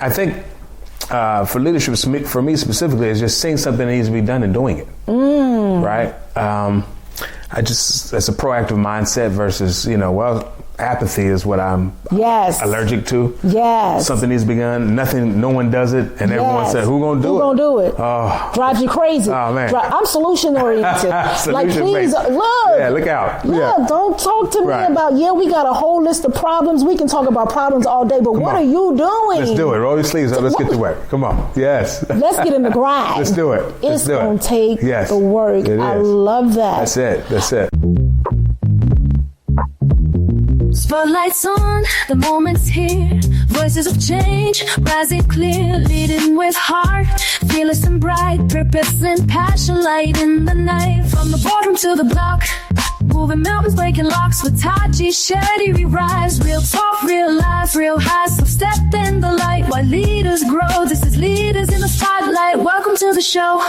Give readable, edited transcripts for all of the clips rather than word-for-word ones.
I think for leadership, for me specifically, is just seeing something that needs to be done and doing it. Right? It's a proactive mindset versus, apathy is what I'm allergic to. Yes. Something needs to be done. No one does it. And everyone said, who gonna do it? Who gonna do it? Oh. Drives you crazy. Oh, man. I'm solution oriented. Like, please, look. Yeah, look out. Look, don't talk to me about, we got a whole list of problems. We can talk about problems all day, but what are you doing? Let's do it. Roll your sleeves up. Let's get to work. Come on. Yes. Let's get in the grind. Let's do it. It's going to take the work. I love that. That's it. Spotlights on, the moment's here. Voices of change, rising clear, leading with heart. Fearless and bright, purpose and passion, light in the night. From the boardroom to the block, moving mountains, breaking locks. With Taji, Shetty, we rise. Real talk, real life, real highs. So step in the light while leaders grow. This is Leaders in the Spotlight. Welcome to the show.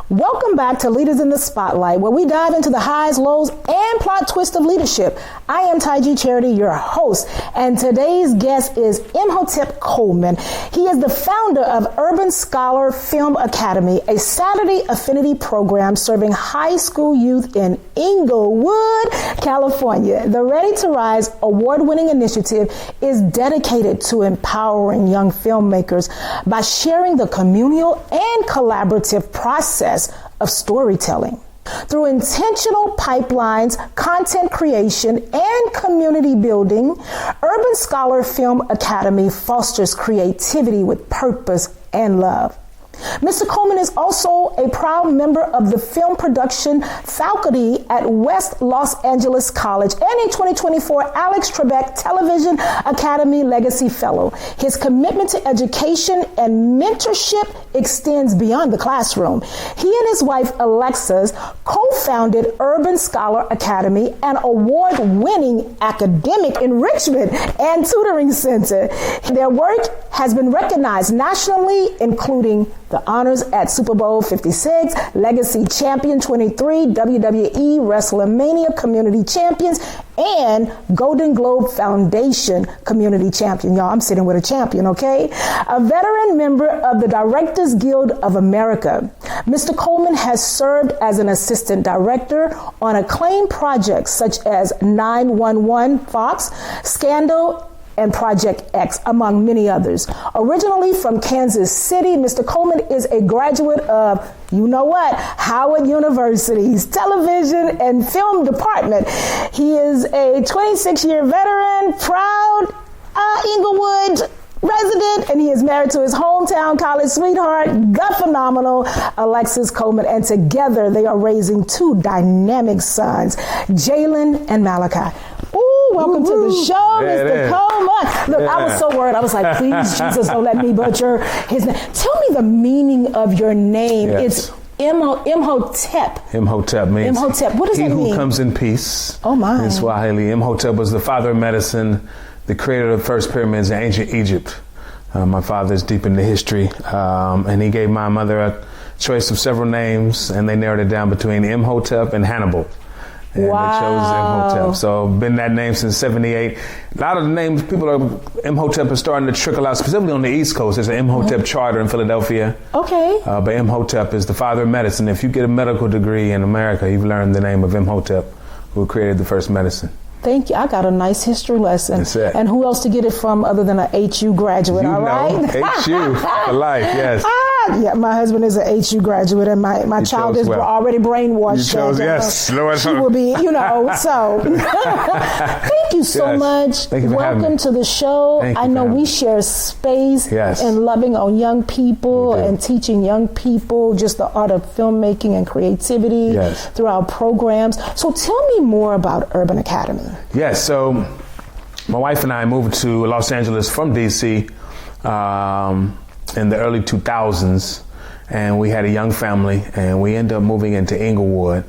Welcome back to Leaders in the Spotlight, where we dive into the highs, lows, and plot twist of leadership. I am Taji Charity, your host, and today's guest is Imhotep Coleman. He is the founder of Urban Scholar Film Academy, a Saturday affinity program serving high school youth in Inglewood, California. The Ready to Rise award-winning initiative is dedicated to empowering young filmmakers by sharing the communal and collaborative process of storytelling. Through intentional pipelines, content creation, and community building, Urban Scholar Film Academy fosters creativity with purpose and love. Mr. Coleman is also a proud member of the film production faculty at West Los Angeles College and a 2024 Alex Trebek Television Academy Legacy Fellow. His commitment to education and mentorship extends beyond the classroom. He and his wife, Alexis, co-founded Urban Scholar Academy, an award-winning academic enrichment and tutoring center. Their work has been recognized nationally, including the honors at Super Bowl 56, Legacy Champion 23, WWE WrestleMania Community Champions, and Golden Globe Foundation Community Champion. Y'all, I'm sitting with a champion, okay? A veteran member of the Directors Guild of America. Mr. Coleman has served as an assistant director on acclaimed projects such as 911 Fox, Scandal, and Project X, among many others. Originally from Kansas City, Mr. Coleman is a graduate of, Howard University's television and film department. He is a 26-year veteran, proud Inglewood resident, and he is married to his hometown college sweetheart, the phenomenal Alexis Coleman, and together they are raising two dynamic sons, Jalen and Malachi. Welcome to the show, Mr. Coleman. Look, I was so worried. I was like, please, Jesus, don't let me butcher his name. Tell me the meaning of your name. Yes. It's Imhotep. Imhotep means Imhotep. What does that mean? He who comes in peace. Oh, my. In Swahili, Imhotep was the father of medicine, the creator of the first pyramids in ancient Egypt. My father is deep into history, and he gave my mother a choice of several names, and they narrowed it down between Imhotep and Hannibal. And they chose Imhotep. So been that name since 78. A lot of the names, Imhotep is starting to trickle out, specifically on the East Coast. There's an Imhotep charter in Philadelphia. Okay. But Imhotep is the father of medicine. If you get a medical degree in America, you've learned the name of Imhotep, who created the first medicine. Thank you. I got a nice history lesson. That's it. And who else to get it from other than an HU graduate, all right? HU for life, yes. Yeah, my husband is an HU graduate, and my child is already brainwashed. You chose, yes. Lord, she will be, so. Thank you so much. Thank you for Welcome to the show. I know we share space in loving on young people and teaching young people just the art of filmmaking and creativity through our programs. So tell me more about Urban Academy. Yes, so my wife and I moved to Los Angeles from D.C. In the early 2000s, and we had a young family, and we ended up moving into Inglewood.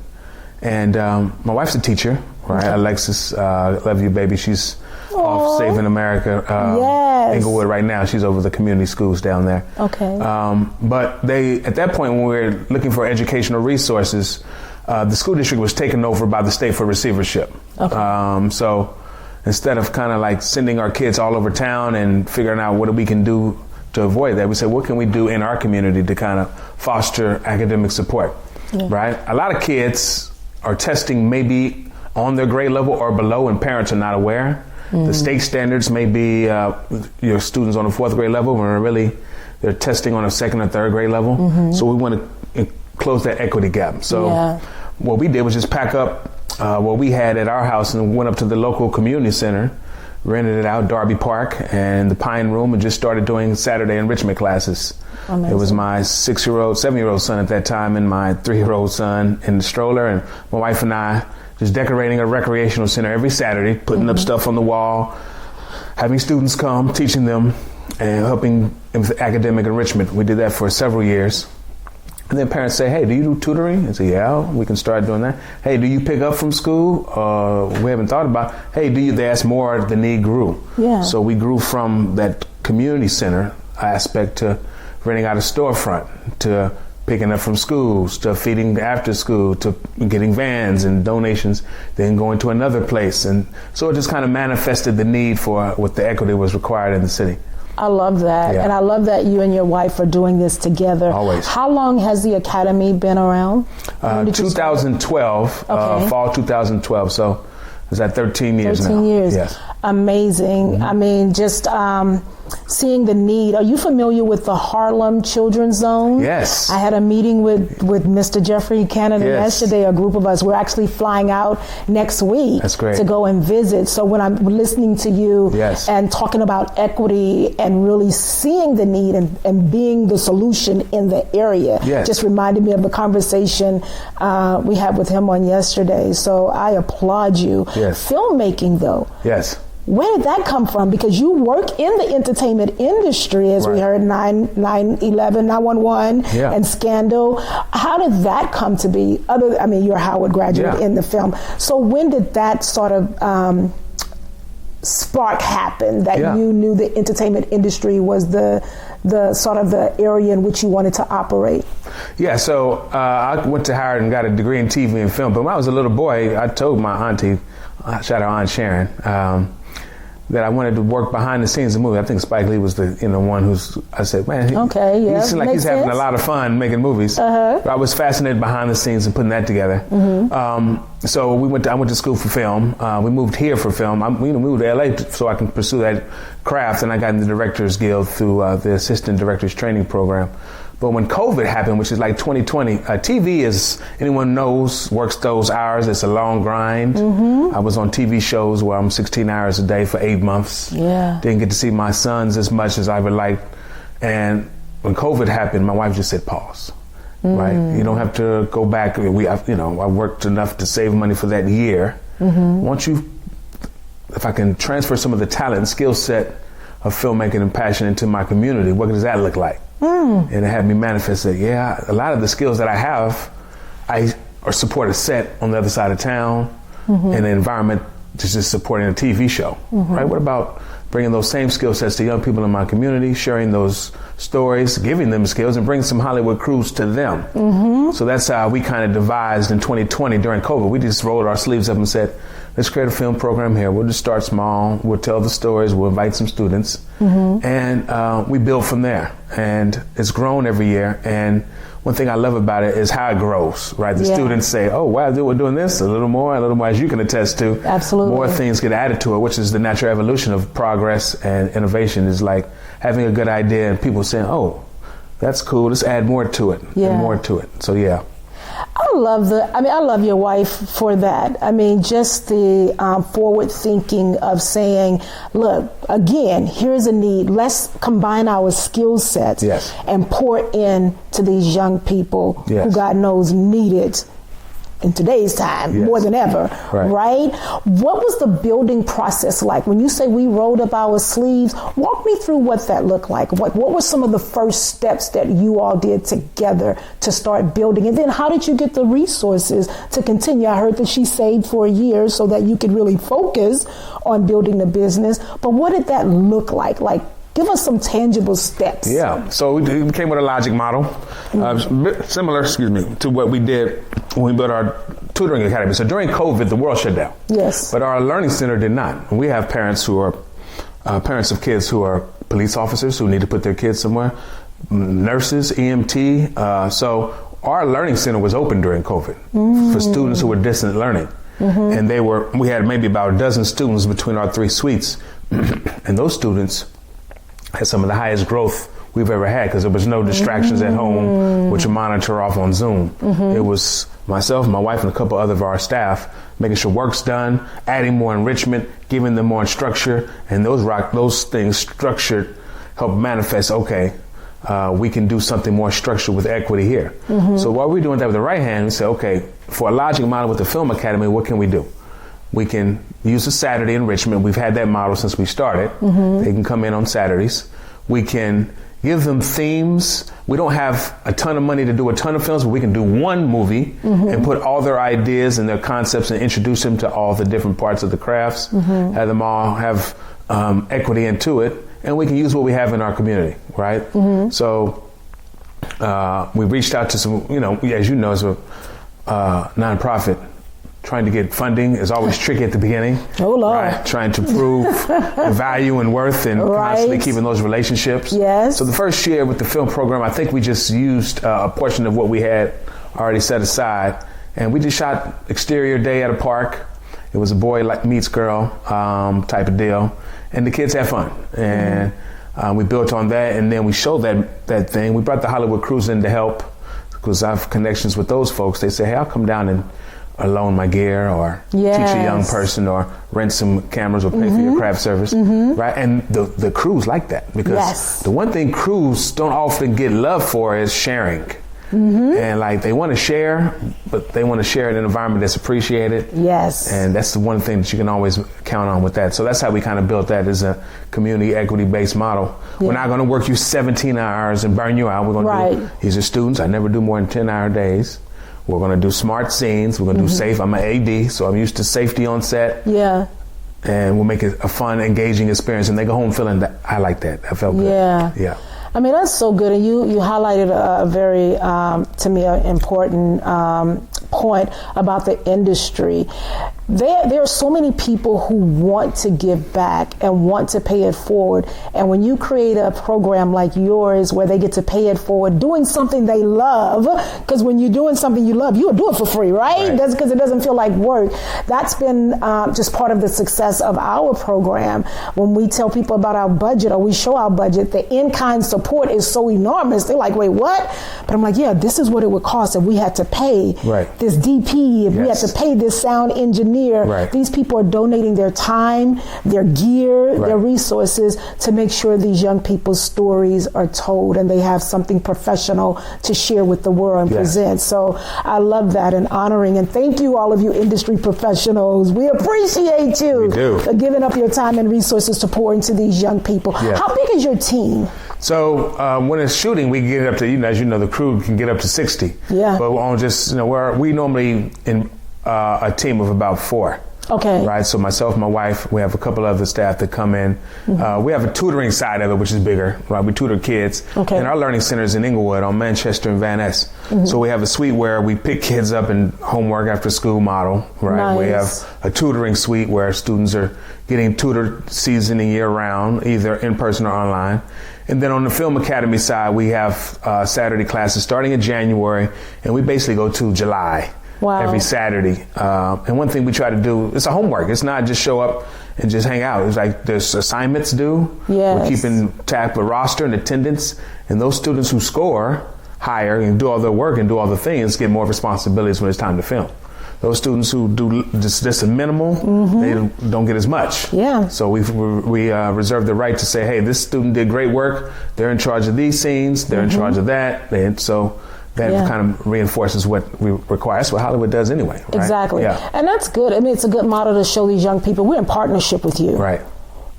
And my wife's a teacher, right? Alexis, love you, baby. She's off saving America. Inglewood right now. She's over the community schools down there. Okay. But at that point, when we were looking for educational resources, the school district was taken over by the state for receivership. Okay. So instead of kind of like sending our kids all over town and figuring out what we can do to avoid that, we said, what can we do in our community to kind of foster academic support, right? A lot of kids are testing maybe on their grade level or below, and parents are not aware. The state standards may be your students on the 4th grade level, when really they're testing on a 2nd or 3rd grade level. So we want to close that equity gap. So what we did was just pack up what we had at our house and went up to the local community center, rented it out, Darby Park and the Pine Room, and just started doing Saturday enrichment classes. Amazing. It was my 7-year-old son at that time, and my 3-year-old son in the stroller, and my wife and I just decorating a recreational center every Saturday, putting up stuff on the wall, having students come, teaching them, and helping with academic enrichment. We did that for several years. And then parents say, hey, do you do tutoring? And say, yeah, we can start doing that. Hey, do you pick up from school? We haven't thought about, hey, they ask more, the need grew. Yeah. So we grew from that community center aspect to renting out a storefront, to picking up from schools, to feeding after school, to getting vans and donations, then going to another place. And so it just kind of manifested the need for what the equity was required in the city. I love that. And I love that you and your wife are doing this together. Always. How long has the Academy been around? 2012, fall 2012. So is that 13 years now? 13 years. Yes. Amazing. I mean, just seeing the need. Are you familiar with the Harlem Children's Zone? Yes. I had a meeting with Mr. Jeffrey Canada yesterday. A group of us. We're actually flying out next week. That's great. To go and visit. So when I'm listening to you and talking about equity and really seeing the need and being the solution in the area, just reminded me of the conversation we had with him on yesterday. So I applaud you. Yes. Filmmaking, though. Yes. Where did that come from? Because you work in the entertainment industry, as we heard, 9/11, 911, and Scandal. How did that come to be? You're a Howard graduate in the film. So when did that sort of spark happen that you knew the entertainment industry was the sort of the area in which you wanted to operate? Yeah, so I went to Howard and got a degree in TV and film. But when I was a little boy, I told my auntie, shout out Aunt Sharon, that I wanted to work behind the scenes of the movie. I think Spike Lee was the one who's, I said, man, he seems like he's having a lot of fun making movies. But I was fascinated behind the scenes and putting that together. So I went to school for film. We moved here for film. We moved to LA so I can pursue that craft, and I got in the Directors Guild through the Assistant Directors Training Program. But when COVID happened, which is like 2020, TV is, anyone knows, works those hours. It's a long grind. I was on TV shows where I'm 16 hours a day for 8 months. Didn't get to see my sons as much as I would like. And when COVID happened, my wife just said, pause. Right? You don't have to go back. I worked enough to save money for that year. If I can transfer some of the talent and skill set of filmmaking and passion into my community, what does that look like? And it had me manifest that, a lot of the skills that I have, I support a set on the other side of town and the environment just supporting a TV show, right? What about bringing those same skill sets to young people in my community, sharing those stories, giving them skills, and bringing some Hollywood crews to them? So that's how we kind of devised in 2020 during COVID. We just rolled our sleeves up and said, let's create a film program here. We'll just start small. We'll tell the stories. We'll invite some students. And we build from there. And it's grown every year. And one thing I love about it is how it grows, right? The students say, oh, wow, we're doing this a little more, as you can attest to. Absolutely. More things get added to it, which is the natural evolution of progress and innovation, is like having a good idea and people saying, oh, that's cool. Let's add more to it and more to it. So, I love your wife for that. Just the forward thinking of saying, look, again, here's a need. Let's combine our skill sets and pour in to these young people who God knows need it in today's time more than ever, right? What was the building process like? When you say we rolled up our sleeves, walk me through what that looked like. What were some of the first steps that you all did together to start building? And then how did you get the resources to continue? I heard that she saved for a year so that you could really focus on building the business. But what did that look like? Give us some tangible steps. So we came with a logic model, similar, to what we did when we built our tutoring academy. So during COVID, the world shut down. Yes. But our learning center did not. We have parents who are parents of kids who are police officers who need to put their kids somewhere, nurses, EMT. So our learning center was open during COVID for students who were distant learning. And we had maybe about a dozen students between our 3 suites. And those students had some of the highest growth we've ever had because there was no distractions at home with your monitor off on Zoom. It was myself, my wife, and a couple other of our staff making sure work's done, adding more enrichment, giving them more structure, and those things structured help manifest, we can do something more structured with equity here. So while we're doing that with the right hand, we say, okay, for a logic model with the Film Academy, what can we do? We can use a Saturday enrichment. We've had that model since we started. They can come in on Saturdays. We can give them themes. We don't have a ton of money to do a ton of films, but we can do one movie and put all their ideas and their concepts and introduce them to all the different parts of the crafts, have them all have equity into it, and we can use what we have in our community, right? So we reached out to some, as you know, as a nonprofit, trying to get funding is always tricky at the beginning. Oh, Lord. Right? Trying to prove the value and worth and constantly keeping those relationships. Yes. So the first year with the film program, I think we just used a portion of what we had already set aside. And we just shot exterior day at a park. It was a boy meets girl type of deal. And the kids had fun. And we built on that. And then we showed that thing. We brought the Hollywood crews in to help because I have connections with those folks. They say, hey, I'll come down and loan my gear or teach a young person or rent some cameras or pay for your craft service, right? And the crews like that because the one thing crews don't often get love for is sharing. And they want to share, but they want to share in an environment that's appreciated. Yes. And that's the one thing that you can always count on with that. So that's how we kind of built that as a community equity-based model. Yeah. We're not going to work you 17 hours and burn you out. We're going to do, these are students. I never do more than 10-hour days. We're going to do smart scenes. We're going to do safe. I'm an AD, so I'm used to safety on set. Yeah. And we'll make it a fun, engaging experience. And they go home feeling that I like that. I felt good. Yeah. I mean, that's so good. And you highlighted a very, to me, important point about the industry. There are so many people who want to give back and want to pay it forward. And when you create a program like yours where they get to pay it forward, doing something they love, because when you're doing something you love, you'll do it for free, right? That's because it doesn't feel like work. That's been just part of the success of our program. When we tell people about our budget or we show our budget, the in-kind support is so enormous. They're like, wait, what? But I'm like, yeah, this is what it would cost if we had to pay this DP, if we had to pay this sound engineer. These people are donating their time, their gear, their resources to make sure these young people's stories are told and they have something professional to share with the world and present. So I love that and honoring. And thank you, all of you industry professionals. We appreciate you for giving up your time and resources to pour into these young people. How big is your team? So when it's shooting, we get up to, as you know, the crew can get up to 60. But on just, we normally in a team of about 4. Okay. Right. So myself, my wife, we have a couple other staff that come in. We have a tutoring side of it, which is bigger. Right. We tutor kids. Okay. And our learning center is in Inglewood on Manchester and Van Ness. So we have a suite where we pick kids up in homework after school model. Right. Nice. We have a tutoring suite where students are getting tutored season and year round, either in person or online. And then on the Film Academy side, we have Saturday classes starting in January, and we basically go to July. Every Saturday. And one thing we try to do, it's a homework. It's not just show up and just hang out. It's like there's assignments due. We're keeping tab of roster and attendance. And those students who score higher and do all their work and do all the things get more responsibilities when it's time to film. Those students who do just a minimal, they don't get as much. So we reserve the right to say, hey, this student did great work. They're in charge of these scenes. They're in charge of that. And so that kind of reinforces what we require. That's what Hollywood does anyway, right? Exactly. And that's good. I mean, it's a good model to show these young people we're in partnership with you. Right.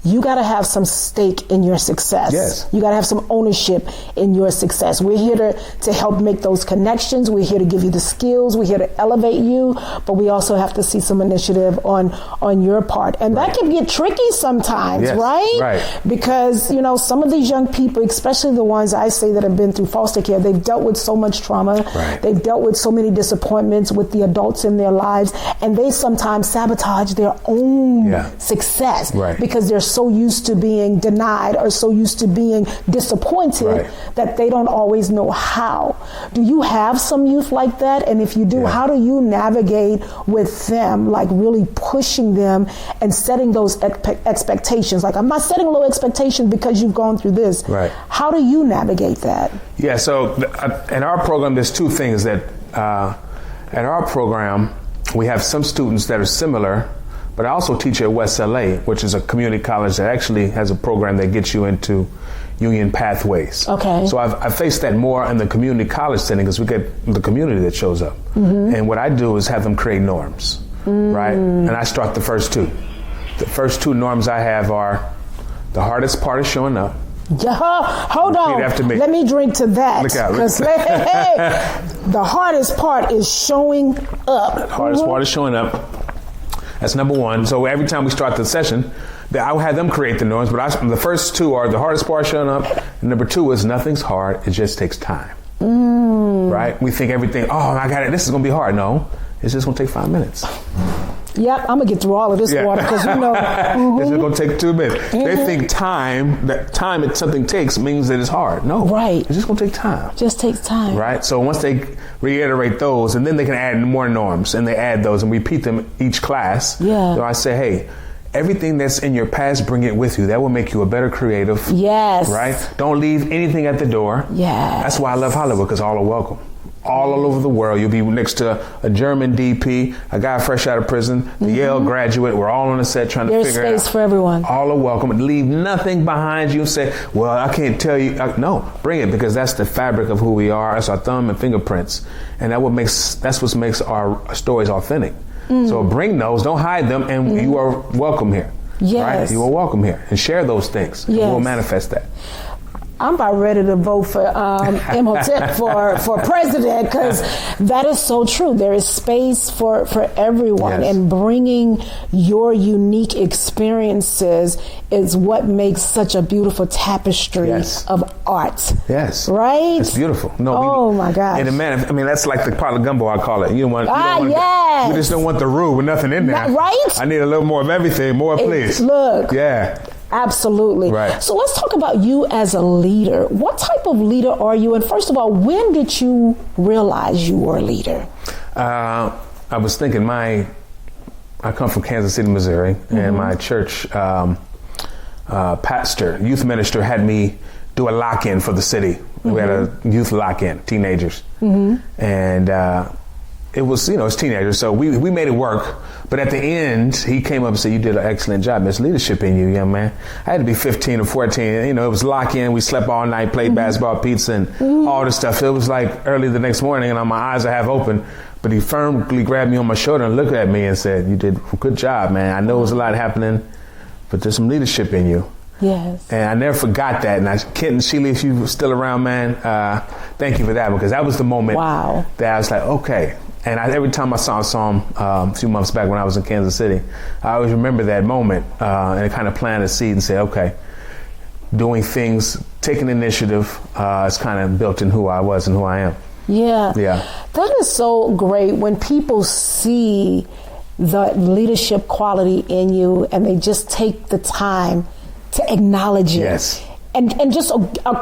you got to have some stake in your success. Yes. You got to have some ownership in your success. We're here to help make those connections. We're here to give you the skills. We're here to elevate you, but we also have to see some initiative on your part. And that can get tricky sometimes, right? Right. Because, some of these young people, especially the ones I say that have been through foster care, they've dealt with so much trauma. Right. They've dealt with so many disappointments with the adults in their lives, and they sometimes sabotage their own success because they're so used to being denied or so used to being disappointed that they don't always know how. Do you have some youth like that? And if you do, how do you navigate with them, like really pushing them and setting those expectations? Like, I'm not setting low expectations because you've gone through this. Right. How do you navigate that? Yeah, so in our program, there's two things that, at our program, we have some students that are similar, but I also teach at West LA, which is a community college that actually has a program that gets you into union pathways. Okay. So I've faced that more in the community college setting because we get the community that shows up. And what I do is have them create norms, right? And I start the first two. The first two norms I have are the hardest part is showing up. Hold on. After me. Let me drink to that. Look out. Because the hardest part is showing up. The hardest part is showing up. That's number one. So every time we start the session, I will have them create the norms, but the first two are the hardest part showing up, and number two is nothing's hard, it just takes time. Right? We think everything, I got it, this is going to be hard. No, it's just going to take 5 minutes. Yep, I'm going to get through all of this water because It's just going to take 2 minutes. They think that something takes means that it's hard. No. Right. It's just going to take time. Just takes time. Right? So once they reiterate those, and then they can add more norms, and they add those and repeat them each class. Yeah. So I say, hey, everything that's in your past, bring it with you. That will make you a better creative. Yes. Right? Don't leave anything at the door. Yes. That's why I love Hollywood, because all are welcome. All over the world. You'll be next to a German DP, a guy fresh out of prison, the Yale graduate. We're all on the set trying to figure it out. There's space for everyone. All are welcome. Leave nothing behind you and say, well, I can't tell you. No, bring it, because that's the fabric of who we are. That's our thumb and fingerprints. And that's what makes our stories authentic. So bring those, don't hide them, and you are welcome here. Yes. Right? You are welcome here. And share those things. Yes. And we'll manifest that. I'm about ready to vote for Imhotep for president, because that is so true. There is space for everyone, and bringing your unique experiences is what makes such a beautiful tapestry of art. Yes. Right? It's beautiful. No, my gosh. And that's like the pot of gumbo, I call it. You don't want yes. We just don't want the roux with nothing in there. Right? I need a little more of everything. More, please. Look. Yeah. Absolutely. Right. So let's talk about you as a leader. What type of leader are you? And first of all, when did you realize you were a leader? I was thinking I come from Kansas City, Missouri, and my church pastor, youth minister, had me do a lock-in for the city. We had a youth lock-in, teenagers. And it was, it's teenagers, so we made it work. But at the end, he came up and said, you did an excellent job. There's leadership in you, young man. I had to be 15 or 14. It was lock-in. We slept all night, played basketball, pizza, and all this stuff. It was like early the next morning, and my eyes are half open. But he firmly grabbed me on my shoulder and looked at me and said, you did a good job, man. I know there's a lot happening, but there's some leadership in you. Yes. And I never forgot that. And Kent and Sheila, if you're still around, man, thank you for that, because that was the moment that I was like, okay. And every time I saw him a few months back when I was in Kansas City, I always remember that moment and kind of plant a seed and say, okay, doing things, taking initiative is kind of built in who I was and who I am. Yeah. That is so great when people see the leadership quality in you and they just take the time to acknowledge it. Yes. And just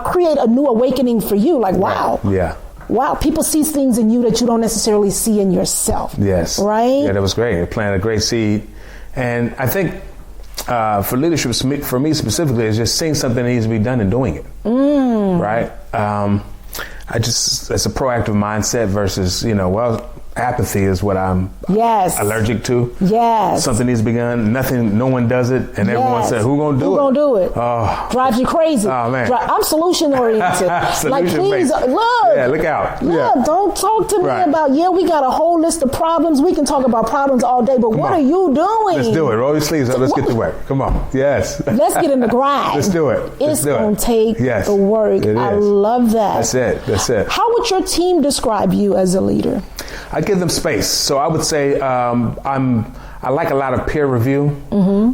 create a new awakening for you. Like, wow. Right. Yeah. Wow, people see things in you that you don't necessarily see in yourself. Yes. Right? Yeah, that was great. It planted a great seed. And I think for leadership, for me specifically, is just seeing something that needs to be done and doing it. Right? It's a proactive mindset versus, apathy is what I'm allergic to. Yes. Something needs to be done. No one does it. And everyone says, who gonna do it? Who gonna do it? Oh. Drives you crazy. Oh, man. I'm solution oriented. Like, please, look. Yeah, look out. Look, don't talk to me about, we got a whole list of problems. We can talk about problems all day, but what are you doing? Let's do it. Roll your sleeves up. Let's get to work. Come on. Yes. Let's get in the grind. Let's do it. It's going to take the work. I love that. That's it. How would your team describe you as a leader? I give them space. So I would say I like a lot of peer review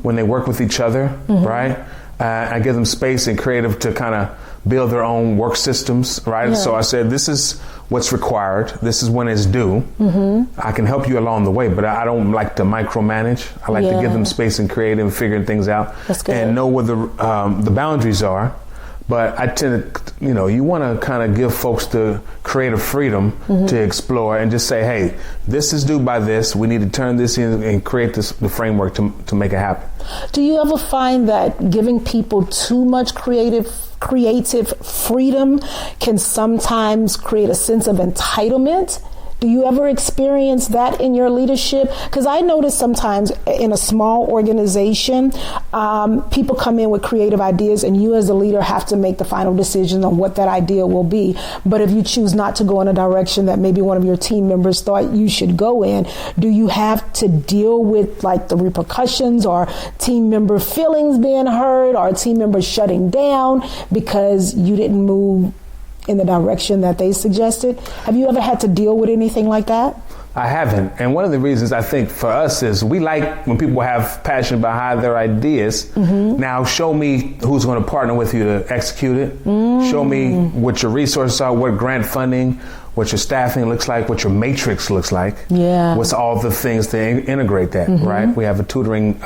when they work with each other, right? I give them space and creative to kind of build their own work systems, right? Yeah. So I said, this is what's required. This is when it's due. I can help you along the way, but I don't like to micromanage. I like to give them space and creative and figuring things out and know where the boundaries are. But I tend to, you want to kind of give folks the creative freedom to explore and just say, hey, this is due by this. We need to turn this in and create the framework to make it happen. Do you ever find that giving people too much creative freedom can sometimes create a sense of entitlement? Do you ever experience that in your leadership? Because I notice sometimes in a small organization, people come in with creative ideas and you as the leader have to make the final decision on what that idea will be. But if you choose not to go in a direction that maybe one of your team members thought you should go in, do you have to deal with like the repercussions or team member feelings being hurt or team members shutting down because you didn't move in the direction that they suggested? Have you ever had to deal with anything like that? I haven't. And one of the reasons I think for us is we like when people have passion behind their ideas. Now show me who's going to partner with you to execute it. Show me what your resources are, what grant funding, what your staffing looks like, what your matrix looks like. What's all the things to integrate that, right? We have a tutoring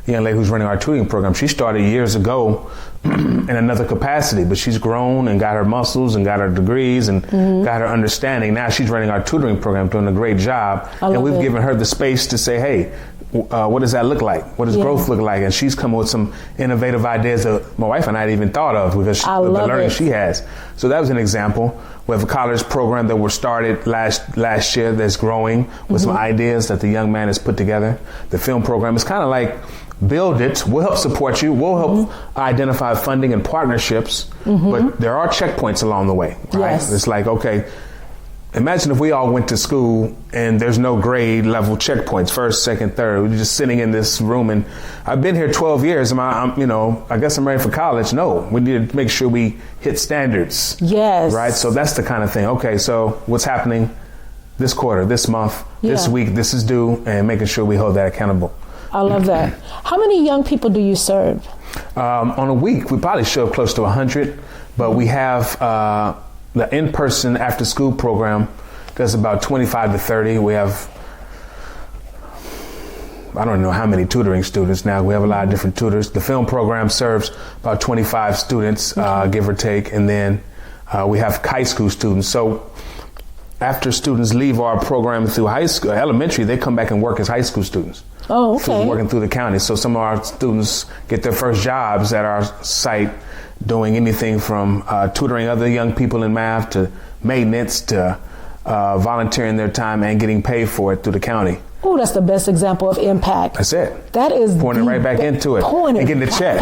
young lady who's running our tutoring program. She started years ago in another capacity, but she's grown and got her muscles and got her degrees and got her understanding. Now she's running our tutoring program, doing a great job. And we've given her the space to say, hey, what does that look like? What does growth look like? And she's come with some innovative ideas that my wife and I hadn't even thought of because the learning she has. So that was an example. We have a college program that was started last year that's growing with some ideas that the young man has put together. The film program is kind of like build it. We'll help support you. We'll help identify funding and partnerships. But there are checkpoints along the way, right? It's like, okay, imagine if we all went to school and there's no grade level checkpoints, first, second, third. We're just sitting in this room and I've been here 12 years. I guess I'm ready for college. No, we need to make sure we hit standards. Right? So that's the kind of thing. Okay, so what's happening this quarter, this month, this week, this is due, and making sure we hold that accountable. I love that. How many young people do you serve? On a week, we probably show up close to 100, but we have the in-person after-school program does about 25 to 30. We have, I don't know how many tutoring students now. We have a lot of different tutors. The film program serves about 25 students, give or take, and then we have high school students. So after students leave our program through high school, elementary, they come back and work as high school students. Oh, okay. Working through the county. So some of our students get their first jobs at our site doing anything from tutoring other young people in math to maintenance to volunteering their time and getting paid for it through the county. Oh, that's the best example of impact. That's it. That is pouring it right back into it and getting the check.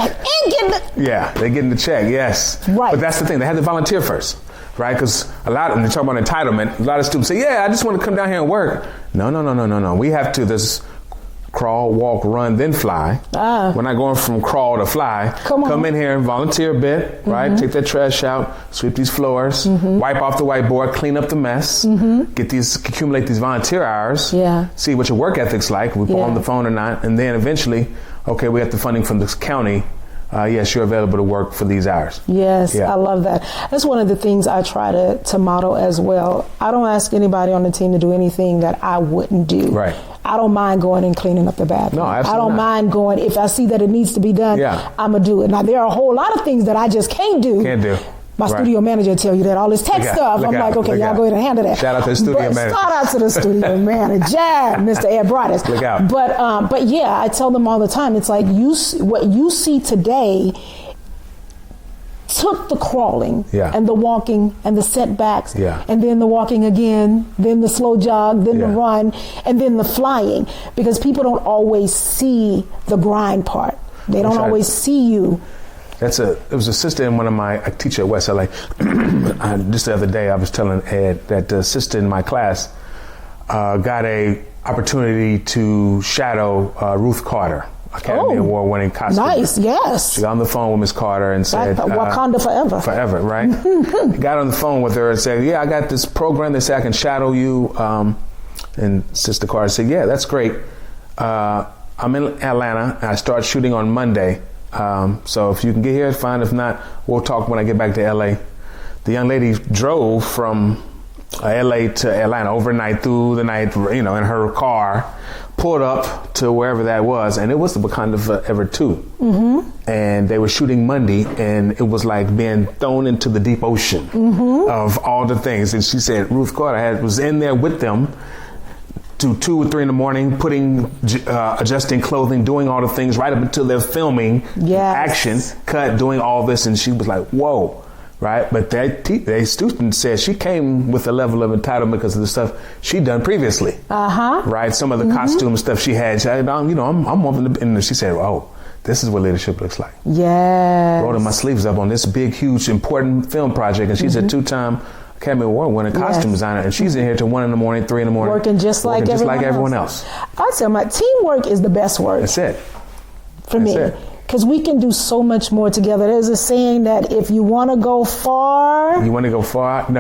They're getting the check. Yes. Right. But that's the thing. They have to volunteer first. Right? Because a lot of them, they talk about entitlement. A lot of students say, yeah, I just want to come down here and work. No. We have to, this crawl, walk, run, then fly. We're not going from crawl to fly. Come in here and volunteer a bit, right? Take that trash out, sweep these floors, wipe off the whiteboard, clean up the mess, accumulate these volunteer hours, see what your work ethic's like, we pull on the phone or not, and then eventually, okay, we have the funding from this county. Yes, you're available to work for these hours. Yes, I love that. That's one of the things I try to model as well. I don't ask anybody on the team to do anything that I wouldn't do. Right. I don't mind going and cleaning up the bathroom. No, absolutely I don't mind going, if I see that it needs to be done, I'm going to do it. Now, there are a whole lot of things that I just can't do. My studio manager will tell you that, all this tech stuff. I'm like, okay, y'all go ahead and handle that. Shout out to the studio manager. Shout out to the studio manager, Mr. Ed Broadus. Look out. But yeah, I tell them all the time, it's like what you see today took the crawling Yeah. and the walking and the setbacks Yeah. and then the walking again, then the slow jog, then the Yeah. run, and then the flying, because people don't always see the grind part. They don't That's right. always see you. It was a sister in I teach at West LA. Just the other day, I was telling Ed that the sister in my class got a opportunity to shadow Ruth Carter, Academy Award winning costume. Nice, yes. She got on the phone with Miss Carter and said, Wakanda forever. Forever, right? Got on the phone with her and said, yeah, I got this program. They say I can shadow you. And Sister Carter said, yeah, that's great. I'm in Atlanta and I start shooting on Monday. So if you can get here, fine. If not, we'll talk when I get back to LA. The young lady drove from LA to Atlanta overnight, through the night, in her car, pulled up to wherever that was, and it was the Wakanda Forever 2. Mm-hmm. And they were shooting Monday, and it was like being thrown into the deep ocean of all the things. And she said Ruth Carter was in there with them to 2 or 3 in the morning, adjusting clothing, doing all the things right up until they're filming action, cut, doing all this. And she was like, whoa, right? But that student said she came with a level of entitlement because of the stuff she'd done previously. Right? Some of the costume stuff she had. I'm and she said, oh, this is what leadership looks like. Yeah. Rolling my sleeves up on this big, huge, important film project. And she's a 2-time Academy Award winning costume designer, and she's in here till 1 in the morning, 3 in the morning, working just like everyone else. I tell my teamwork is the best work. That's it. For me, because we can do so much more together. There's a saying that if you want to go far, No, you want to go fast,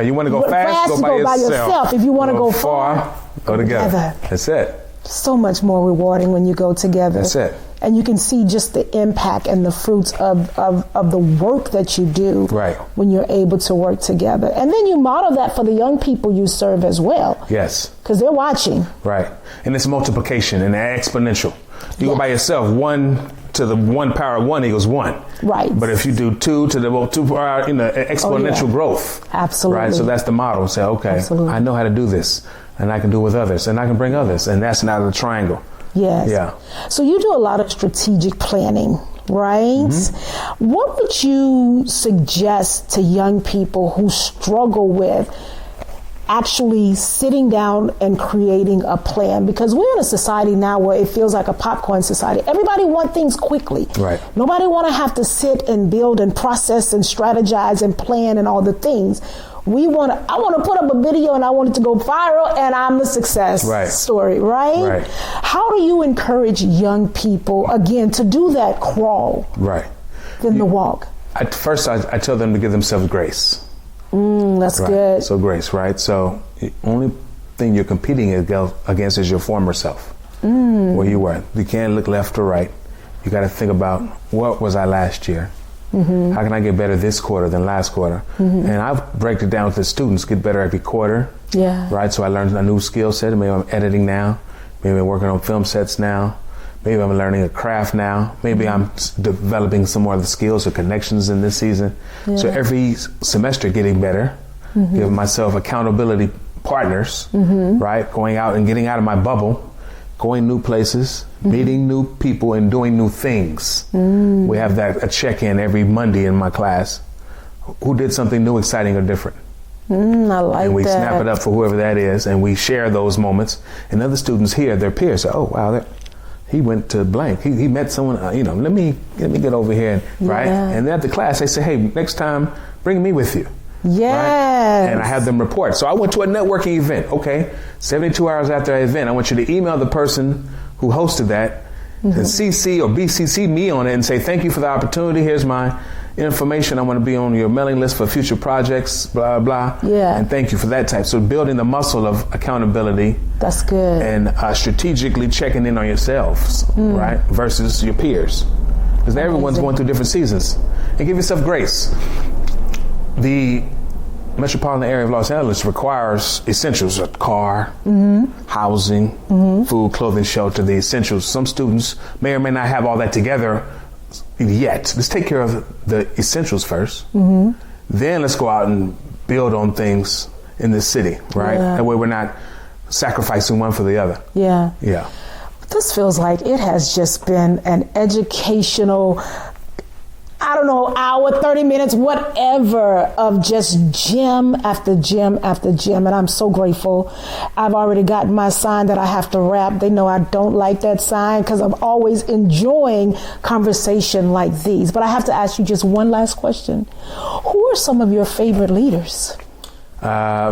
go by yourself. If you want to go far, go together. That's it. So much more rewarding when you go together. That's it. And you can see just the impact and the fruits of the work that you do when you're able to work together. And then you model that for the young people you serve as well. Yes. Because they're watching. Right. And it's multiplication and exponential. You go by yourself, 1 to the 1 power of 1 equals 1. Right. But if you do 2 to the 2 power, exponential growth. Absolutely. Right. So that's the model. Say, okay, I know how to do this, and I can do it with others, and I can bring others. And that's now the triangle. Yes. Yeah. So you do a lot of strategic planning, right? Mm-hmm. What would you suggest to young people who struggle with actually sitting down and creating a plan? Because we're in a society now where it feels like a popcorn society. Everybody wants things quickly. Right. Nobody want to have to sit and build and process and strategize and plan and all the things. I want to put up a video and I want it to go viral and I'm the success story, right? How do you encourage young people, again, to do that crawl? Right. Then the walk? At first, I tell them to give themselves grace. That's good. So grace, right? So the only thing you're competing against is your former self, where you were. You can't look left or right. You got to think about, what was I last year? Mm-hmm. How can I get better this quarter than last quarter? Mm-hmm. And I break it down with the students, get better every quarter. Yeah. Right. So I learned a new skill set. Maybe I'm editing now. Maybe I'm working on film sets now. Maybe I'm learning a craft now. Maybe I'm developing some more of the skills or connections in this season. Yeah. So every semester getting better, giving myself accountability partners, right? Going out and getting out of my bubble, going new places, meeting new people and doing new things. We have a check-in every Monday in my class. Who did something new, exciting, or different? I like that. And we snap it up for whoever that is, and we share those moments. And other students hear their peers say, oh, wow, he went to blank. He met someone, let me get over here, right? And then at the class, they say, hey, next time, bring me with you. Yes. Right? And I have them report. So I went to a networking event. Okay, 72 hours after that event, I want you to email the person who hosted that and CC or BCC me on it and say, thank you for the opportunity. Here's my information. I want to be on your mailing list for future projects, blah, blah. Yeah. And thank you for that type. So building the muscle of accountability. That's good. And strategically checking in on yourselves, right? Versus your peers. Because everyone's going through different seasons. And give yourself grace. The metropolitan area of Los Angeles requires essentials: a car, housing, food, clothing, shelter, the essentials. Some students may or may not have all that together yet. Let's take care of the essentials first. Then let's go out and build on things in this city, right? Yeah. That way we're not sacrificing one for the other. Yeah. Yeah. This feels like it has just been an educational, I don't know, hour, 30 minutes, whatever, of just gym after gym after gym. And I'm so grateful. I've already gotten my sign that I have to wrap. They know I don't like that sign because I'm always enjoying conversation like these. But I have to ask you just one last question. Who are some of your favorite leaders? I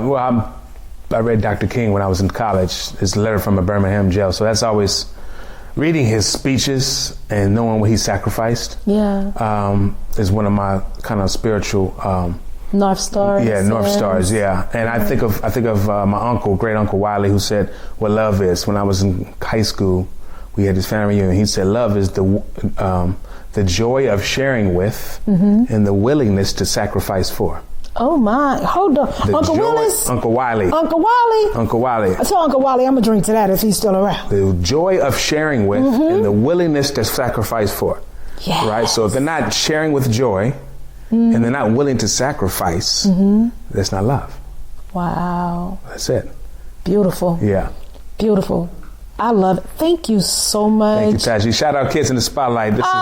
read Dr. King when I was in college. His letter from a Birmingham jail. So that's always reading his speeches and knowing what he sacrificed. Is one of my kind of spiritual North Stars. Yeah, North Stars. Yeah, and I think of my uncle, great uncle Wiley, who said what love is. When I was in high school, we had this family reunion. He said love is the joy of sharing with and the willingness to sacrifice for. Oh my, hold on. Uncle Willis? Uncle Wiley. Uncle Wiley? Uncle Wiley. I tell Uncle Wiley I'm going to drink to that if he's still around. The joy of sharing with and the willingness to sacrifice for. Yes. Right? So if they're not sharing with joy and they're not willing to sacrifice, that's not love. Wow. That's it. Beautiful. Yeah. Beautiful. I love it. Thank you so much. Thank you, Taji. Shout out Kids in the Spotlight. This is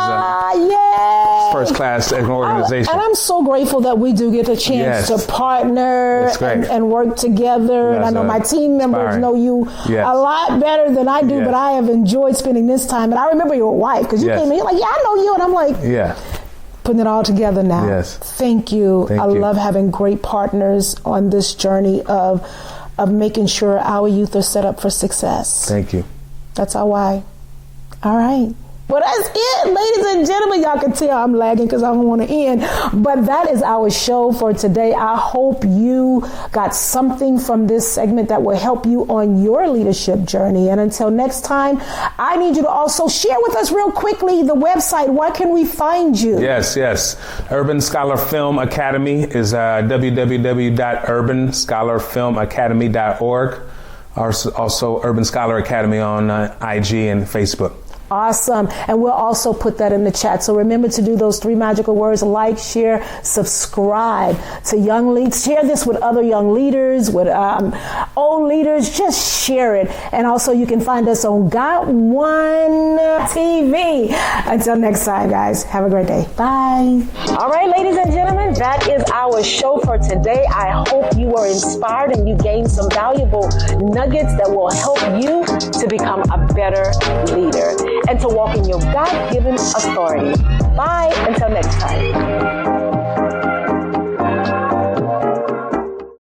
yay. first class organization. And I'm so grateful that we do get the chance to partner and work together. And I know my team members know you a lot better than I do, but I have enjoyed spending this time. And I remember your wife, because you came in, you're like, yeah, I know you. And I'm like, putting it all together now. Yes. Thank you. I love having great partners on this journey of making sure our youth are set up for success. Thank you. That's our why. All right. Well, that's it, ladies and gentlemen. Y'all can tell I'm lagging because I don't want to end. But that is our show for today. I hope you got something from this segment that will help you on your leadership journey. And until next time, I need you to also share with us real quickly the website. Where can we find you? Yes. Urban Scholar Film Academy is www.urbanscholarfilmacademy.org. Also, Urban Scholar Academy on IG and Facebook. Awesome. And we'll also put that in the chat. So remember to do those 3 magical words: like, share, subscribe to young leaders. Share this with other young leaders, with old leaders. Just share it. And also you can find us on Got One TV. Until next time, guys, have a great day. Bye. All right, ladies and gentlemen, that is our show for today. I hope you were inspired and you gained some valuable nuggets that will help you to become a better leader and to walk in your God-given authority. Bye until next time.